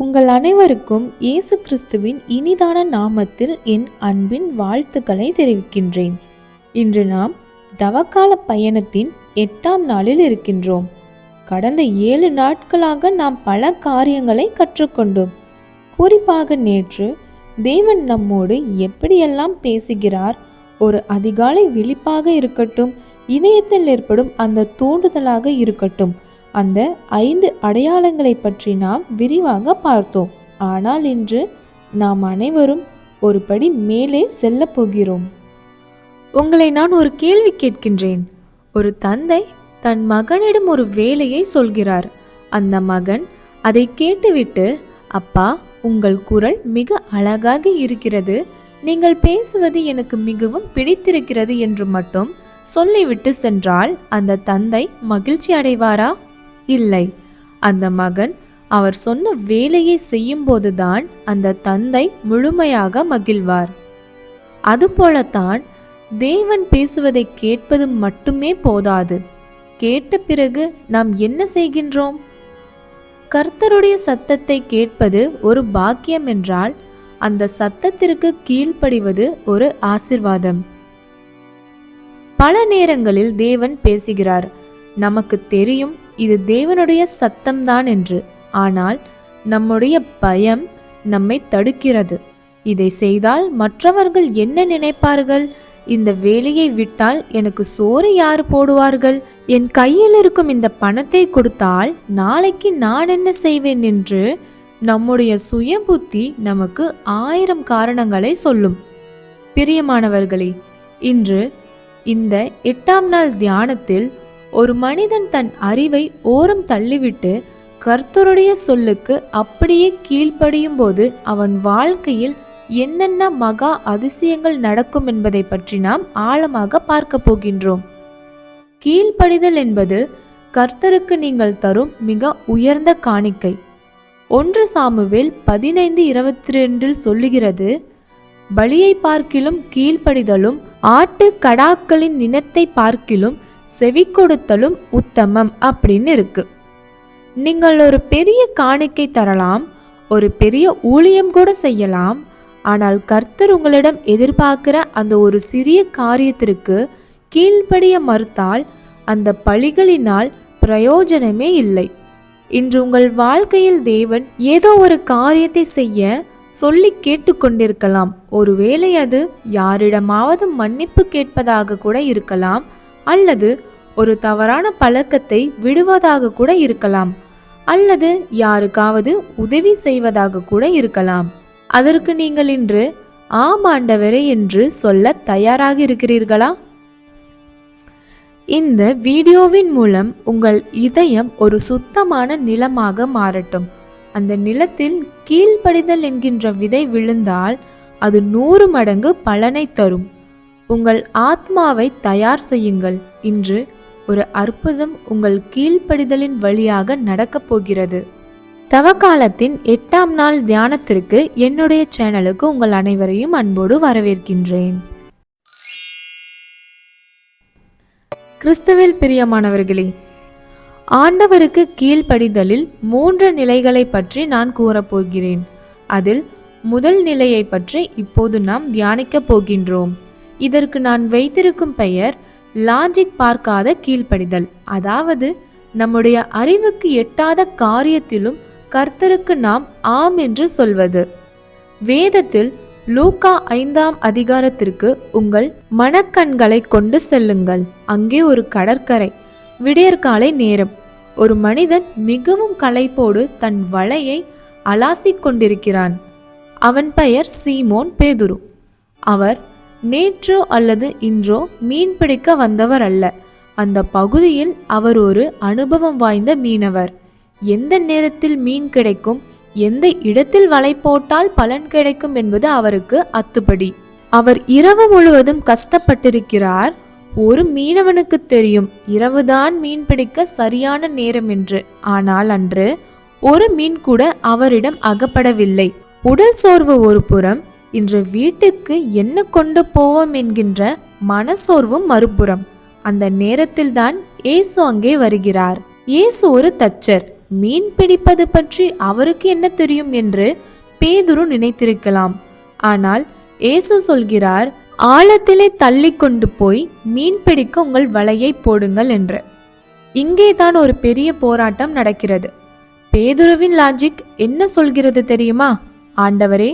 உங்கள் அனைவருக்கும் இயேசு கிறிஸ்துவின் இனிதான நாமத்தில் என் அன்பின் வாழ்த்துக்களை தெரிவிக்கின்றேன். இன்று நாம் தவக்கால பயணத்தின் 8ஆம் நாளில் இருக்கின்றோம். கடந்த 7 நாட்களாக நாம் பல காரியங்களை கற்றுக்கொண்டோம். குறிப்பாக நேற்று தேவன் நம்மோடு எப்படியெல்லாம் பேசுகிறார், ஒரு அதிகாலை விழிப்பாக இருக்கட்டும், இதயத்தில் ஏற்படும் அந்த தூண்டுதலாக இருக்கட்டும், அந்த 5 அடையாளங்களை பற்றி நாம் விரிவாக பார்த்தோம். ஆனால் இன்று நாம் அனைவரும் ஒரு படி மேலே செல்ல போகிறோம். உங்களை நான் ஒரு கேள்வி கேட்கின்றேன். ஒரு தந்தை தன் மகனிடம் ஒரு வேலையை சொல்கிறார். அந்த மகன் அதை கேட்டுவிட்டு, அப்பா, உங்கள் குரல் மிக அழகாக இருக்கிறது, நீங்கள் பேசுவது எனக்கு மிகவும் பிடித்திருக்கிறது என்று மட்டும் சொல்லிவிட்டு சென்றால் அந்த தந்தை மகிழ்ச்சி அடைவாரா? இல்லை. அந்த மகன் அவர் சொன்ன வேலையை செய்யும் போதுதான் அந்த தந்தை முழுமையாக மகிழ்வார். அதுபோலத்தான் தேவன் பேசுவதை கேட்பது மட்டுமே போதாது. கேட்ட பிறகு நாம் என்ன செய்கின்றோம்? கர்த்தருடைய சத்தத்தை கேட்பது ஒரு பாக்கியம் என்றால் அந்த சத்தத்திற்கு கீழ்ப்படிவது ஒரு ஆசீர்வாதம். பல நேரங்களில் தேவன் பேசுகிறார். நமக்கு தெரியும் இது தேவனுடைய சத்தம்தான் என்று. ஆனால் நம்முடைய பயம் நம்மை தடுக்கிறது. இதை செய்தால் மற்றவர்கள் என்ன நினைப்பார்கள்? இந்த வேலையை விட்டால் எனக்கு சோறு யார் போடுவார்கள்? என் கையில் இருக்கும் இந்த பணத்தை கொடுத்தால் நாளைக்கு நான் என்ன செய்வேன் என்று நம்முடைய சுய புத்தி நமக்கு 1000 காரணங்களை சொல்லும். பிரியமானவர்களே, இன்று இந்த 8ஆம் நாள் தியானத்தில் ஒரு மனிதன் தன் அறிவை ஓரம் தள்ளிவிட்டு கர்த்தருடைய சொல்லுக்கு அப்படியே கீழ்ப்படியும் போது அவன் வாழ்க்கையில் என்னென்ன மகா அதிசயங்கள் நடக்கும் என்பதை பற்றி நாம் ஆழமாக பார்க்க போகின்றோம். கீழ்ப்படிதல் என்பது கர்த்தருக்கு நீங்கள் தரும் மிக உயர்ந்த காணிக்கை. 1 சாமுவேல் 15:22 சொல்லுகிறது, பலியை பார்க்கிலும் கீழ்ப்படிதலும் ஆட்டு கடாக்களின் நினத்தை பார்க்கிலும் செவி கொடுத்தலும் உத்தமம் அப்படின்னு இருக்கு. நீங்கள் ஒரு பெரிய காணிக்கை தரலாம், ஒரு பெரிய ஊழியம் கூட செய்யலாம். ஆனால் கர்த்தர் உங்களிடம் எதிர்பார்க்கிற அந்த ஒரு சிறிய காரியத்திற்கு கீழ்ப்படிய மறுத்தால் அந்த பலிகளினால் பிரயோஜனமே இல்லை. இன்று உங்கள் வாழ்க்கையில் தேவன் ஏதோ ஒரு காரியத்தை செய்ய சொல்லி கேட்டுக்கொண்டிருக்கலாம். ஒருவேளை அது யாரிடமாவது மன்னிப்பு கேட்பதாக கூட இருக்கலாம், அல்லது ஒரு தவறான பழக்கத்தை விடுவதாக கூட இருக்கலாம், அல்லது யாருக்காவது உதவி செய்வதாக கூட இருக்கலாம். அதற்கு நீங்கள் இன்று ஆம் ஆண்டவரே என்று சொல்ல தயாராக இருக்கிறீர்களா? இந்த வீடியோவின் மூலம் உங்கள் இதயம் ஒரு சுத்தமான நிலமாக மாறட்டும். அந்த நிலத்தில் கீழ்ப்படிதல் என்கின்ற விதை விழுந்தால் அது 100 மடங்கு பலனை தரும். உங்கள் ஆத்மாவை தயார் செய்யுங்கள். இன்று ஒரு அற்புதம் உங்கள் கீழ்ப்படிதலின் வழியாக நடக்கப் போகிறது. தவக்காலத்தின் 8ஆம் நாள் தியானத்திற்கு என்னுடைய சேனலுக்கு உங்கள் அனைவரையும் அன்போடு வரவேற்கின்றேன். கிறிஸ்துவில் பிரியமானவர்களே, ஆண்டவருக்கு கீழ்ப்படிதலில் 3 நிலைகளை பற்றி நான் கூறப்போகிறேன். அதில் முதல் நிலையை பற்றி இப்போது நாம் தியானிக்கப் போகின்றோம். இதற்கு நான் வைத்திருக்கும் பெயர் லாஜிக் பார்க்காத கீழ்ப்படிதல். அதாவது நம்முடைய அறிவுக்கு எட்டாத காரியத்திலும் கர்த்தருக்கு நாம் ஆம் என்று சொல்வது. வேதத்தில் லூக்கா 5ஆம் அதிகாரத்திற்கு உங்கள் மனக்கண்களை கொண்டு செல்லுங்கள். அங்கே ஒரு கடற்கரை, விடியற்காலை நேரம். ஒரு மனிதன் மிகவும் களைப்போடு தன் வலையை அலாசிக் கொண்டிருக்கிறான். அவன் பெயர் சீமோன் பேதுரு. அவர் நேற்றோ அல்லது இன்றோ மீன் பிடிக்க வந்தவர் அல்ல. அந்த பகுதியில் அவர் ஒரு அனுபவம் வாய்ந்த மீனவர். எந்த நேரத்தில் மீன் கிடைக்கும், எந்த இடத்தில் வலை போட்டால் பலன் கிடைக்கும் என்பது அவருக்கு அத்துப்படி. அவர் இரவு முழுவதும் கஷ்டப்பட்டிருக்கிறார். ஒரு மீனவனுக்கு தெரியும் இரவுதான் மீன் பிடிக்க சரியான நேரம் என்று. ஆனால் அன்று ஒரு மீன் கூட அவரிடம் அகப்படவில்லை. உடல் சோர்வு ஒரு புறம், இன்று வீட்டுக்கு என்ன கொண்டு போவோம் என்கின்ற மனசோர்வும் மறுபுறம். அந்த நேரத்தில் தான் இயேசு அங்கே வருகிறார். இயேசு ஒரு தச்சர். மீன் பிடிப்பது பற்றி அவருக்கு என்ன தெரியும் என்று பேதுரு நினைத்திருக்கலாம். ஆனால் இயேசு சொல்கிறார், ஆழத்திலே தள்ளி கொண்டு போய் மீன் பிடிக்க உங்கள் வலையை போடுங்கள் என்று. இங்கேதான் ஒரு பெரிய போராட்டம் நடக்கிறது. பேதுருவின் லாஜிக் என்ன சொல்கிறது தெரியுமா? ஆண்டவரே,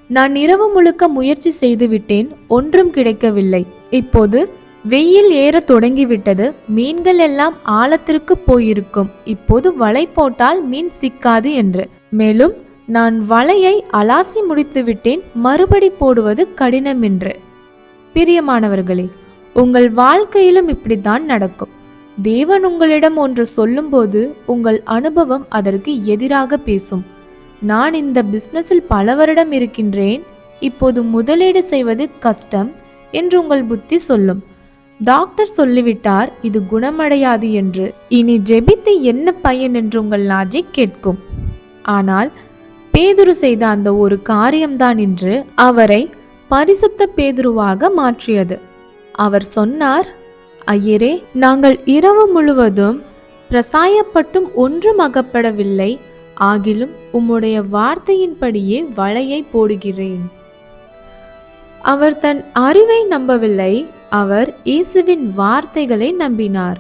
நான் இரவு முழுக்க முயற்சி செய்து விட்டேன், ஒன்றும் கிடைக்கவில்லை. இப்போது வெயில் ஏற தொடங்கிவிட்டது, மீன்கள் எல்லாம் ஆழத்திற்கு போயிருக்கும். இப்போது வலை போட்டால் மீன் சிக்காது என்று. மேலும் நான் வலையை அலாசி முடித்து விட்டேன், மறுபடி போடுவது கடினம் என்று. பிரியமானவர்களே, உங்கள் வாழ்க்கையிலும் இப்படித்தான் நடக்கும். தேவன் உங்களிடம் ஒன்று சொல்லும்போது உங்கள் அனுபவம் அதற்கு எதிராக பேசும். நான் இந்த பிசினஸில் பல வருடம் இருக்கின்றேன், இப்போது முதலீடு செய்வது கஷ்டம் என்று உங்கள் புத்தி சொல்லும். டாக்டர் சொல்லிவிட்டார் இது குணமடையாது என்று. இனி ஜெபித்து என்ன பயன் என்று உங்கள் லாஜிக் கேட்கும். ஆனால் பேதுரு செய்த அந்த ஒரு காரியம்தான் இன்று அவரை பரிசுத்த பேதுருவாக மாற்றியது. அவர் சொன்னார், ஐயரே, நாங்கள் இரவு முழுவதும் பிரசாயப்பட்டும் ஒன்றும் அகப்படவில்லை, ஆகிலும் உம்முடைய வார்த்தையின்படியே வலையை போடுகிறேன். அவர் தன் அறிவை நம்பவில்லை, அவர் இயேசுவின் வார்த்தைகளை நம்பினார்.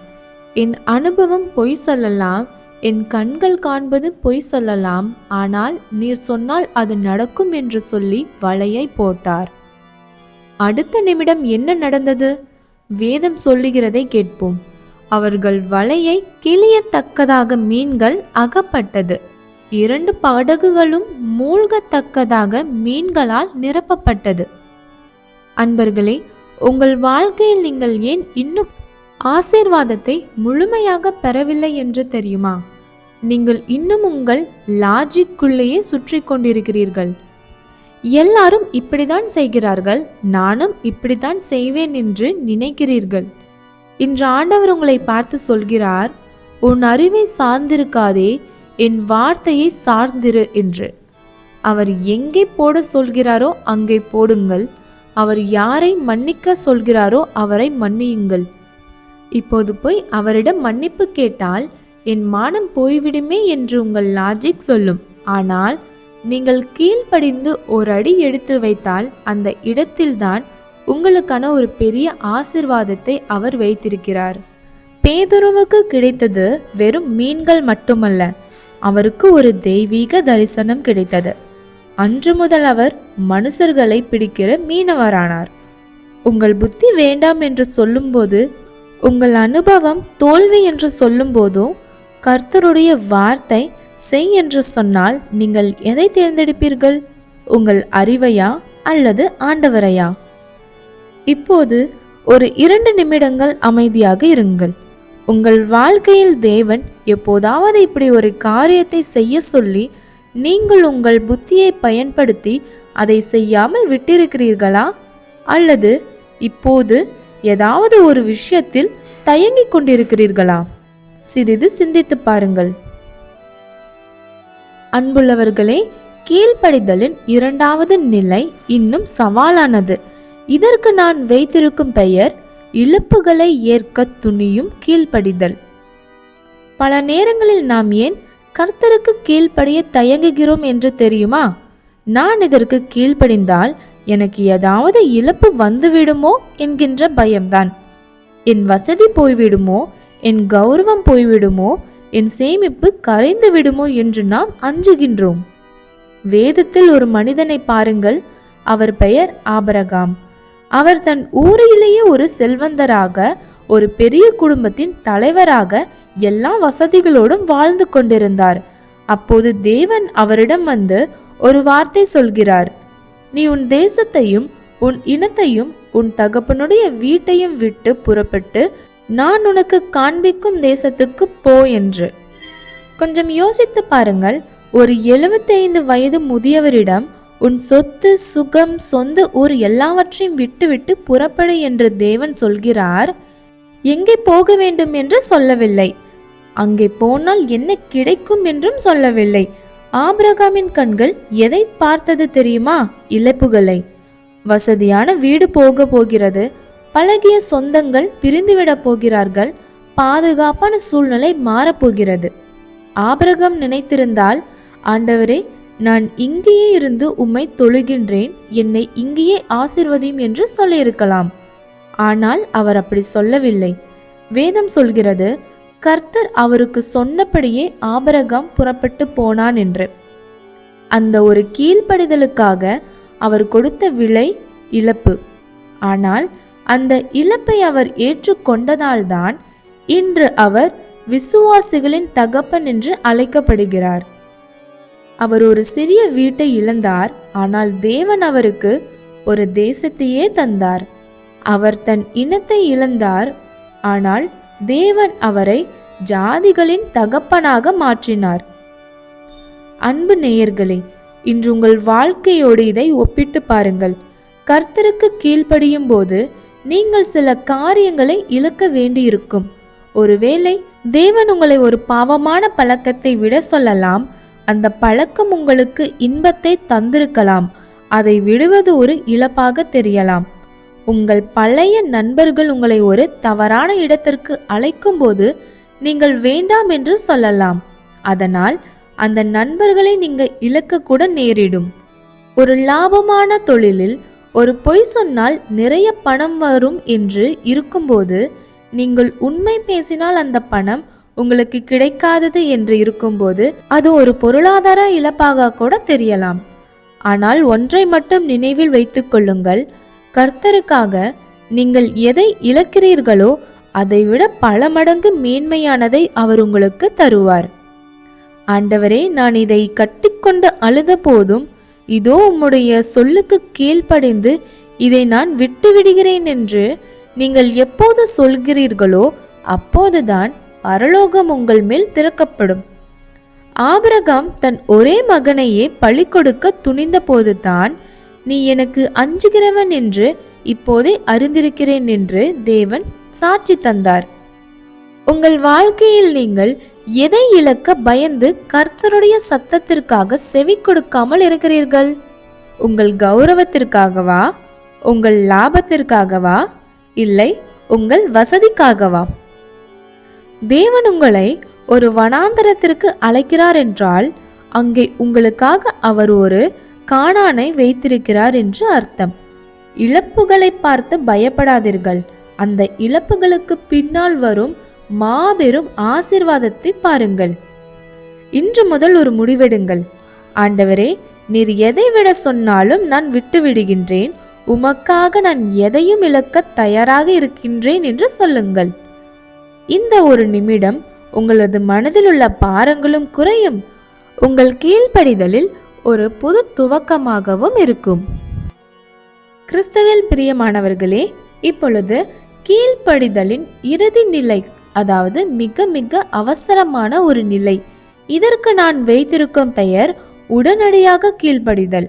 என் அனுபவம் பொய் சொல்லலாம், என் கண்கள் காண்பது பொய் சொல்லலாம், ஆனால் நீர் சொன்னால் அது நடக்கும் என்று சொல்லி வலையை போட்டார். அடுத்த நிமிடம் என்ன நடந்தது? வேதம் சொல்லுகிறதை கேட்போம். அவர்கள் வலையை கிளியத்தக்கதாக மீன்கள் அகப்பட்டது. 2 படகுகளும் மூழ்கத்தக்கதாக மீன்களால் நிரப்பப்பட்டது. அன்பர்களே, உங்கள் வாழ்க்கையில் நீங்கள் ஏன் இன்னும் ஆசீர்வாதத்தை முழுமையாக பெறவில்லை என்று தெரியுமா? நீங்கள் இன்னும் உங்கள் லாஜிக்குள்ளேயே சுற்றி கொண்டிருக்கிறீர்கள். எல்லாரும் இப்படித்தான் செய்கிறார்கள், நானும் இப்படித்தான் செய்வேன் என்று நினைக்கிறீர்கள். இன்று ஆண்டவர் உங்களை பார்த்து சொல்கிறார், உன் அறிவை சார்ந்திருக்காதே, என் வார்த்தையை சார்ந்திரு என்று. அவர் எங்கே போட சொல்கிறாரோ அங்கே போடுங்கள். அவர் யாரை மன்னிக்க சொல்கிறாரோ அவரை மன்னியுங்கள். இப்போது போய் அவரிடம் மன்னிப்பு கேட்டால் என் மானம் போய்விடுமே என்று உங்கள் லாஜிக் சொல்லும். ஆனால் நீங்கள் கீழ்ப்படிந்து ஒரு அடி எடுத்து வைத்தால் அந்த இடத்தில்தான் உங்களுக்கான ஒரு பெரிய ஆசிர்வாதத்தை அவர் வைத்திருக்கிறார். பேதுருவுக்கு கிடைத்தது வெறும் மீன்கள் மட்டுமல்ல, அவருக்கு ஒரு தெய்வீக தரிசனம் கிடைத்தது. அன்று முதல் அவர் மனுஷர்களை பிடிக்கிற மீனவரானார். உங்கள் புத்தி வேண்டாம் என்று சொல்லும்போது, உங்கள் அனுபவம் தோல்வி என்று சொல்லும்போதோ, கர்த்தருடைய வார்த்தை செய் என்று சொன்னால் நீங்கள் எதை தேர்ந்தெடுப்பீர்கள்? உங்கள் அறிவையா அல்லது ஆண்டவரையா? இப்போது ஒரு 2 நிமிடங்கள் அமைதியாக இருங்கள். உங்கள் வாழ்க்கையில் தேவன் எப்போதாவது இப்படி ஒரு காரியத்தை செய்ய சொல்லி நீங்கள் உங்கள் புத்தியை பயன்படுத்தி அதை செய்யாமல் விட்டிருக்கிறீர்களா? அல்லது இப்போது ஏதாவது ஒரு விஷயத்தில் தயங்கிக் கொண்டிருக்கிறீர்களா? சிறிது சிந்தித்து பாருங்கள். அன்புள்ளவர்களே, கீழ்ப்படிதலின் 2வது நிலை இன்னும் சவாலானது. இதற்கு நான் வைத்திருக்கும் பெயர் இழப்புகளை ஏற்க துணியும் கீழ்ப்படிதல். பல நேரங்களில் நாம் ஏன் கர்த்தருக்கு கீழ்ப்படிய தயங்குகிறோம் என்று தெரியுமா? நான் இதற்கு கீழ்ப்படிந்தால் எனக்கு ஏதாவது இழப்பு வந்துவிடுமோ என்கின்ற பயம்தான். என் வசதி போய்விடுமோ, என் கௌரவம் போய்விடுமோ, என் சேமிப்பு கரைந்து விடுமோ என்று நாம் அஞ்சுகின்றோம். வேதத்தில் ஒரு மனிதனை பாருங்கள். அவர் பெயர் ஆபிரகாம். அவர் தன் ஊரிலேயே ஒரு செல்வந்தராக, ஒரு பெரிய குடும்பத்தின் தலைவராக, எல்லா வசதிகளோடும் வாழ்ந்து கொண்டிருந்தார். அப்போது தேவன் அவரிடம் வந்து ஒரு வார்த்தை சொல்கிறார், நீ உன் தேசத்தையும் உன் இனத்தையும் உன் தகப்பனுடைய வீட்டையும் விட்டு புறப்பட்டு நான் உனக்கு காண்பிக்கும் தேசத்துக்கு போ என்று. கொஞ்சம் யோசித்து பாருங்கள். ஒரு 75 வயது முதியவரிடம் உன் சொத்து, சுகம், சொந்த ஊர் எல்லாவற்றையும் விட்டுவிட்டு புறப்படு என்று தேவன் சொல்கிறார். எங்கே போக வேண்டும் என்று சொல்லவில்லை. அங்கே போனால் என்ன கிடைக்கும் என்றும் சொல்லவில்லை. ஆபிரகாமின் கண்கள் எதை பார்த்தது தெரியுமா? இழப்புகளை. வசதியான வீடு போக போகிறது, பழகிய சொந்தங்கள் பிரிந்துவிட போகிறார்கள், பாதுகாப்பான சூழ்நிலை மாறப்போகிறது. ஆபிரகாம் நினைத்திருந்தால், ஆண்டவரே, நான் இங்கேயே இருந்து உம்மை தொழுகின்றேன், என்னை இங்கேயே ஆசீர்வதியும் என்று சொல்லியிருக்கலாம். ஆனால் அவர் அப்படி சொல்லவில்லை. வேதம் சொல்கிறது, கர்த்தர் அவருக்கு சொன்னபடியே ஆபிரகாம் புறப்பட்டு போனான் என்று. அந்த ஒரு கீழ்ப்படிதலுக்காக அவர் கொடுத்த விலை இழப்பு. ஆனால் அந்த இழப்பை அவர் ஏற்றுக்கொண்டதால்தான் இன்று அவர் விசுவாசிகளின் தகப்பன் என்று அழைக்கப்படுகிறார். அவர் ஒரு சிறிய வீட்டை இழந்தார், ஆனால் தேவன் அவருக்கு ஒரு தேசத்தையே தந்தார். அவர் தன் இனத்தை இழந்தார், ஆனால் தேவன் அவரை ஜாதிகளின் தகப்பனாக மாற்றினார். அன்பு நேயர்களே, இன்று உங்கள் வாழ்க்கையோடு இதை ஒப்பிட்டு பாருங்கள். கர்த்தருக்கு கீழ்ப்படியும் போது நீங்கள் சில காரியங்களை இழக்க வேண்டியிருக்கும். ஒருவேளை தேவன் உங்களை ஒரு பாவமான பழக்கத்தை விட சொல்லலாம். அந்த பழக்கம் உங்களுக்கு இன்பத்தை தந்திருக்கலாம். அதை விடுவது ஒரு இழப்பாக தெரியலாம். உங்கள் பழைய நண்பர்கள் உங்களை ஒரு தவறான இடத்திற்கு அழைக்கும் போது நீங்கள் வேண்டாம் என்று சொல்லலாம். அதனால் அந்த நண்பர்களை நீங்கள் இழக்க கூட நேரிடும். ஒரு லாபமான தொழிலில் ஒரு பொய் சொன்னால் நிறைய பணம் வரும் என்று இருக்கும்போது நீங்கள் உண்மை பேசினால் அந்த பணம் உங்களுக்கு கிடைக்காதது என்று இருக்கும்போது அது ஒரு பொருளாதார இழப்பாக கூட தெரியலாம். ஆனால் ஒன்றை மட்டும் நினைவில் வைத்துக் கொள்ளுங்கள், கர்த்தருக்காக நீங்கள் எதை இழக்கிறீர்களோ அதைவிட பல மடங்கு மேன்மையானதை அவர் உங்களுக்கு தருவார். ஆண்டவரே, நான் இதை கட்டிக்கொண்டு அழுத போதும் இதோ உம்முடைய சொல்லுக்கு கீழ்ப்படிந்து இதை நான் விட்டுவிடுகிறேன் என்று நீங்கள் எப்போது சொல்கிறீர்களோ அப்போதுதான் பரலோகம் உங்கள் மேல் திறக்கப்படும். ஆபிரகாம் தன் ஒரே மகனையே பலி கொடுக்க துணிந்த போதுதான், நீ எனக்கு அஞ்சுகிறவன் என்று இப்போதே அறிந்திருக்கிறேன் என்று தேவன் சாட்சி தந்தார். உங்கள் வாழ்க்கையில் நீங்கள் எதை இழக்க பயந்து கர்த்தருடைய சத்தத்திற்காக செவி கொடுக்காமல் இருக்கிறீர்கள்? உங்கள் கௌரவத்திற்காகவா? உங்கள் லாபத்திற்காகவா? இல்லை உங்கள் வசதிக்காகவா? தேவன் உங்களை ஒரு வனாந்தரத்திற்கு அழைக்கிறார் என்றால் அங்கே உங்களுக்காக அவர் ஒரு கானானை வைத்திருக்கிறார் என்று அர்த்தம். இழப்புகளை பார்த்து பயப்படாதீர்கள். அந்த இழப்புகளுக்கு பின்னால் வரும் மாபெரும் ஆசீர்வாதத்தை பாருங்கள். இன்று முதல் ஒரு முடிவெடுங்கள். ஆண்டவரே, நீர் எதை விட சொன்னாலும் நான் விட்டு விடுகின்றேன். உமக்காக நான் எதையும் இழக்க தயாராக இருக்கின்றேன் என்று சொல்லுங்கள். இந்த ஒரு நிமிடம் உங்களது மனதில் உள்ள பாரங்களும் குறையும். உங்கள் கீழ்ப்படிதலில் ஒரு புது துவக்கமாகவும் இருக்கும். கிறிஸ்துவில் பிரியமானவர்களே, இப்பொழுது கீழ்ப்படிதலின் இறுதி நிலை, அதாவது மிக மிக அவசரமான ஒரு நிலை. இதற்கு நான் வைத்திருக்கும் பெயர் உடனடியாக கீழ்ப்படிதல்.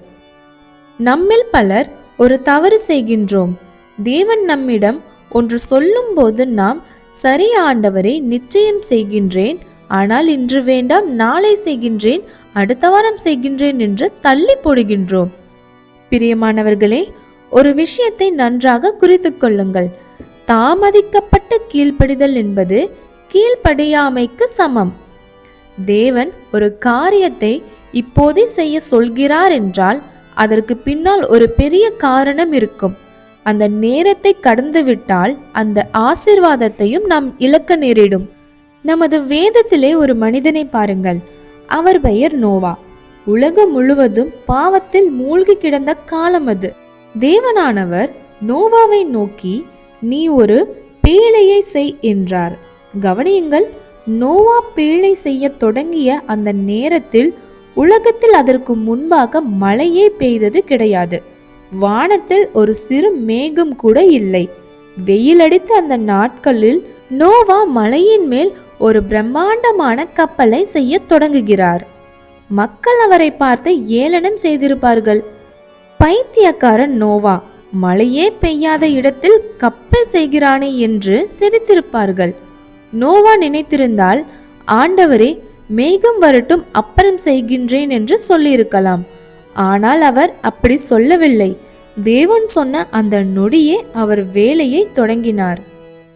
நம்மில் பலர் ஒரு தவறு செய்கின்றோம். தேவன் நம்மிடம் ஒன்று சொல்லும் போது நாம், சரி ஆண்டவரே, நிச்சயம் செய்கின்றேன், ஆனால் இன்று வேண்டாம், நாளை செய்கின்றேன், அடுத்த வாரம் செய்கின்றேன் என்று தள்ளி போடுகின்றோம். பிரியமானவர்களே, ஒரு விஷயத்தை நன்றாக குறித்து கொள்ளுங்கள். தாமதிக்கப்பட்ட கீழ்ப்படிதல் என்பது கீழ்ப்படியாமைக்கு சமம். தேவன் ஒரு காரியத்தை இப்போதே செய்ய சொல்கிறார் என்றால் அதற்கு பின்னால் ஒரு பெரிய காரணம் இருக்கும். அந்த நேரத்தை கடந்துவிட்டால் அந்த ஆசீர்வாதத்தையும் நாம் இழக்க நேரிடும். நமது வேதத்திலே ஒரு மனிதனை பாருங்கள். அவர் பெயர் நோவா. உலகம் முழுவதும் பாவத்தில் மூழ்கி கிடந்த காலம் அது. தேவனானவர் நோவாவை நோக்கி, நீ ஒரு பேழையை செய் என்றார். கவனியுங்கள், நோவா பேழை செய்ய தொடங்கிய அந்த நேரத்தில் உலகத்தில் அதற்கு முன்பாக மழையே பெய்தது கிடையாது. வானத்தில் ஒரு சிறு மேகம் கூட இல்லை. வெயிலடித்த அந்த நாட்களில் நோவா மலையின் மேல் ஒரு பிரம்மாண்டமான கப்பலை செய்ய தொடங்குகிறார். மக்கள் அவரை பார்த்து ஏளனம் செய்திருப்பார்கள். பைத்தியக்காரன் நோவா, மழையே பெய்யாத இடத்தில் கப்பல் செய்கிறானே என்று சிரித்திருப்பார்கள். நோவா நினைத்திருந்தால், ஆண்டவரே, மேகம் வரட்டும், அப்புறம் செய்கின்றேன் என்று சொல்லியிருக்கலாம். ஆனால் அவர் அப்படி சொல்லவில்லை. தேவன் சொன்ன அந்த நொடியே அவர் வேலையை தொடங்கினார்.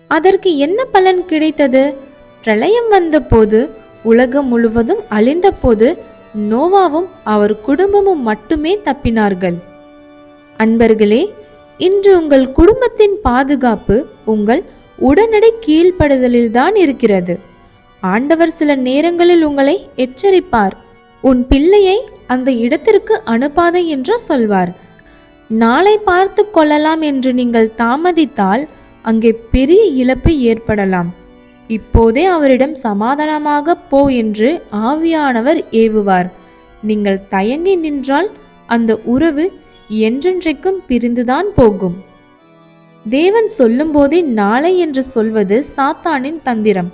அதற்கு என்ன பலன் கிடைத்தது? பிரளயம் வந்த போது உலகம் முழுவதும் அழிந்தபோது நோவாவும் அவர் குடும்பமும் மட்டுமே தப்பினார்கள். அன்பர்களே, இன்று உங்கள் குடும்பத்தின் பாதுகாப்பு உங்கள் உடனடி கீழ்ப்படுதலில்தான் இருக்கிறது. ஆண்டவர் சில நேரங்களில் உங்களை எச்சரிப்பார். உன் பிள்ளையை அந்த இடத்திற்கு அனுப்பாதே என்று சொல்வார். நாளை பார்த்து கொள்ளலாம் என்று நீங்கள் தாமதித்தால் அங்கே பெரிய இழப்பு ஏற்படலாம். இப்போதே அவரிடம் சமாதானமாக போ என்று ஆவியானவர் ஏவுவார். நீங்கள் தயங்கி நின்றால் அந்த உறவு என்றென்றைக்கும் பிரிந்துதான் போகும். தேவன் சொல்லும் போதே நாளை என்று சொல்வது சாத்தானின் தந்திரம்.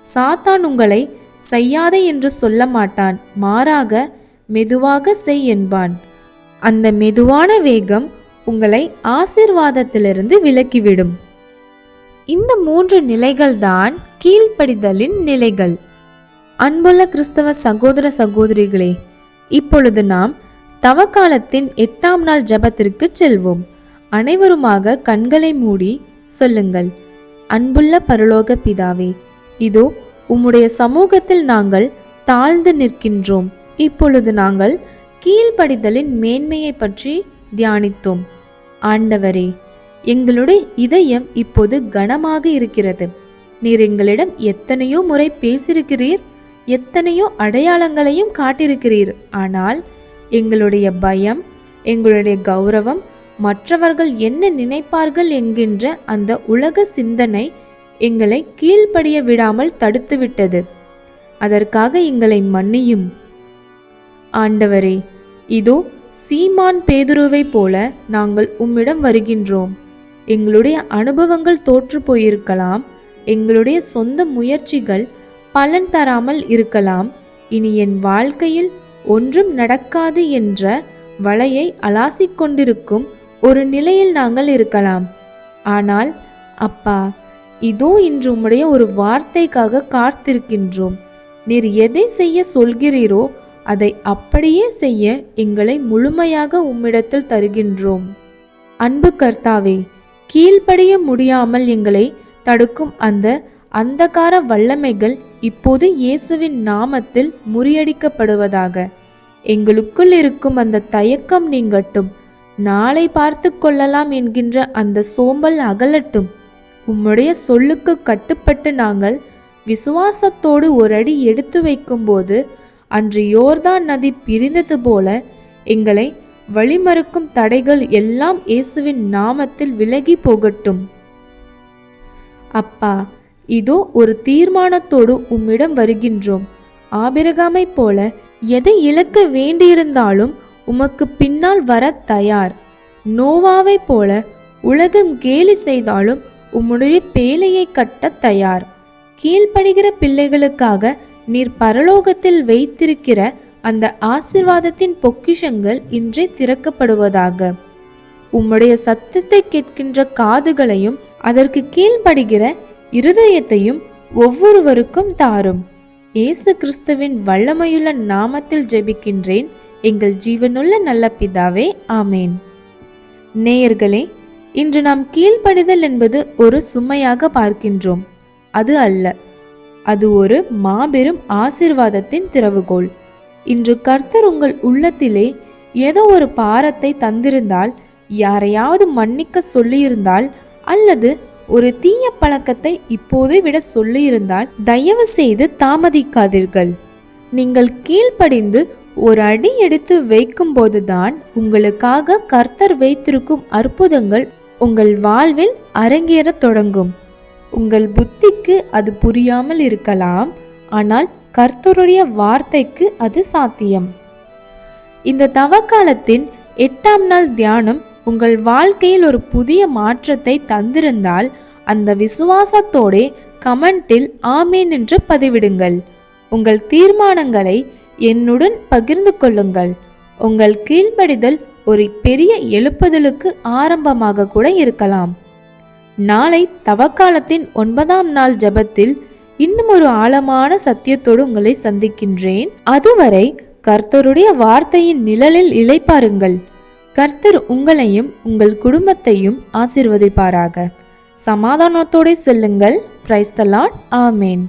சாத்தான் உங்களை செய்யாதே என்று சொல்ல மாட்டான், மாறாக மெதுவாக செய் என்பான். அந்த மெதுவான வேகம் உங்களை ஆசீர்வாதத்திலிருந்து விலக்கிவிடும். இந்த 3 நிலைகள்தான் கீழ்ப்படிதலின் நிலைகள். அன்புள்ள கிறிஸ்தவ சகோதர சகோதரிகளே, இப்பொழுது நாம் தவக்காலத்தின் 8ஆம் நாள் ஜெபத்திற்கு செல்வோம். அனைவருமாக கண்களை மூடி சொல்லுங்கள். அன்புள்ள பரலோக பிதாவே, இதோ உம்முடைய சமூகத்தில் நாங்கள் தாழ்ந்து நிற்கின்றோம். இப்பொழுது நாங்கள் கீழ்ப்படிதலின் மேன்மையை பற்றி தியானித்தோம். ஆண்டவரே, எங்களுடைய இதயம் இப்போது கனமாக இருக்கிறது. நீர் எங்களிடம் எத்தனையோ முறை பேசியிருக்கிறீர், எத்தனையோ அடையாளங்களையும் காட்டியிருக்கிறீர். ஆனால் எங்களுடைய பயம், எங்களுடைய கௌரவம், மற்றவர்கள் என்ன நினைப்பார்கள் என்கின்ற அந்த உலக சிந்தனை எங்களை கீழ்ப்படிய விடாமல் தடுத்துவிட்டது. அதற்காக எங்களை மன்னியும். ஆண்டவரே, இதோ சீமான் பேதுருவை போல நாங்கள் உம்மிடம் வருகின்றோம். எங்களுடைய அனுபவங்கள் தோற்று போயிருக்கலாம், எங்களுடைய சொந்த முயற்சிகள் பலன் தராமல் இருக்கலாம். இனி என் வாழ்க்கையில் ஒன்றும் நடக்காது என்ற வலையை அலாசிக்கொண்டிருக்கும் ஒரு நிலையில் நாங்கள் இருக்கலாம். ஆனால் அப்பா, இதோ இன்று உம்முடைய ஒரு வார்த்தைக்காக காத்திருக்கின்றோம். நீர் எதை செய்ய சொல்கிறீரோ அதை அப்படியே செய்ய எங்களை முழுமையாக உம்மிடத்தில் தருகின்றோம். அன்பு கர்த்தாவே, கீழ்ப்படிய முடியாமல் எங்களை தடுக்கும் அந்த அந்தகார வல்லமைகள் இப்போது இயேசுவின் நாமத்தில் முறியடிக்கப்படுவதாக. எங்களுக்குள் இருக்கும் அந்த தயக்கம் நீங்கட்டும். நாளை பார்த்து கொள்ளலாம் என்கின்ற அந்த சோம்பல் அகலட்டும். உம்முடைய சொல்லுக்கு கட்டுப்பட்டு நாங்கள் விசுவாசத்தோடு ஒரு அடி எடுத்து வைக்கும்போது அன்று யோர்தான் நதி பிரிந்தது போல எங்களை வழிமறுக்கும் தடைகள் எல்லாம் இயேசுவின் நாமத்தில் விலகி போகட்டும். அப்பா, இதோ ஒரு தீர்மானத்தோடு உம்மிடம் வருகின்றோம். ஆபிரகாமை போல எதை இழக்க வேண்டியிருந்தாலும் உமக்கு பின்னால் வர தயார். நோவாவை போல உலகம் கேலி செய்தாலும் உம்முடைய பேழையை கட்ட தயார். கீழ்ப்படுகிற பிள்ளைகளுக்காக நீர் பரலோகத்தில் வைத்திருக்கிற அந்த ஆசீர்வாதத்தின் பொக்கிஷங்கள் இன்றே திறக்கப்படுவதாக. உம்முடைய சத்தத்தை கேட்கின்ற காதுகளையும் அதற்கு கீழ்ப்படுகிற இருதயத்தையும் ஒவ்வொருவருக்கும் தாரும். இயேசு கிறிஸ்துவின் வல்லமையுள்ள நாமத்தில் ஜெபிக்கின்றேன் எங்கள் ஜீவனுள்ள நல்ல பிதாவே, ஆமேன். நேயர்களே, இன்று நாம் கீழ்ப்படிதல் என்பது ஒரு சுமையாக பார்க்கின்றோம். அது அல்ல, அது ஒரு மாபெரும் ஆசீர்வாதத்தின் திறவுகோல். இன்று கர்த்தர் உங்கள் உள்ளத்திலே ஏதோ ஒரு பாரத்தை தந்திருந்தால், யாரையாவது மன்னிக்க சொல்லியிருந்தால், அல்லது ஒரு தீய பழக்கத்தை இப்போதே விட சொல்லியிருந்தால் தயவு செய்து தாமதிக்காதீர்கள். நீங்கள் கீழ்ப்படிந்து ஒரு அடி எடுத்து வைக்கும் போதுதான் உங்களுக்காக கர்த்தர் வைத்திருக்கும் அற்புதங்கள் உங்கள் வாழ்வில் அரங்கேற தொடங்கும். உங்கள் புத்திக்கு அது புரியாமல் இருக்கலாம், ஆனால் கர்த்தருடைய வார்த்தைக்கு அது சாத்தியம். இந்த தவக்காலத்தின் 8ஆம் நாள் தியானம் உங்கள் வாழ்க்கையில் ஒரு புதிய மாற்றத்தை தந்திருந்தால் அந்த விசுவாசத்தோடே கமெண்டில் ஆமேன் என்று பதிவிடுங்கள். உங்கள் தீர்மானங்களை என்னுடன் பகிர்ந்து கொள்ளுங்கள். உங்கள் கீழ்ப்படிதல் ஒரு பெரிய எழுப்புதலுக்கு ஆரம்பமாக கூட இருக்கலாம். நாளை தவக்காலத்தின் 9ஆம் நாள் ஜெபத்தில் இன்னும் ஒரு ஆழமான சத்தியத்தோடு உங்களை சந்திக்கின்றேன். அதுவரை கர்த்தருடைய வார்த்தையின் நிழலில் இளைப்பாருங்கள். கர்த்தர் உங்களையும் உங்கள் குடும்பத்தையும் ஆசீர்வதிப்பாராக. சமாதானத்தோடு செல்லுங்கள். Praise the Lord. ஆமேன்.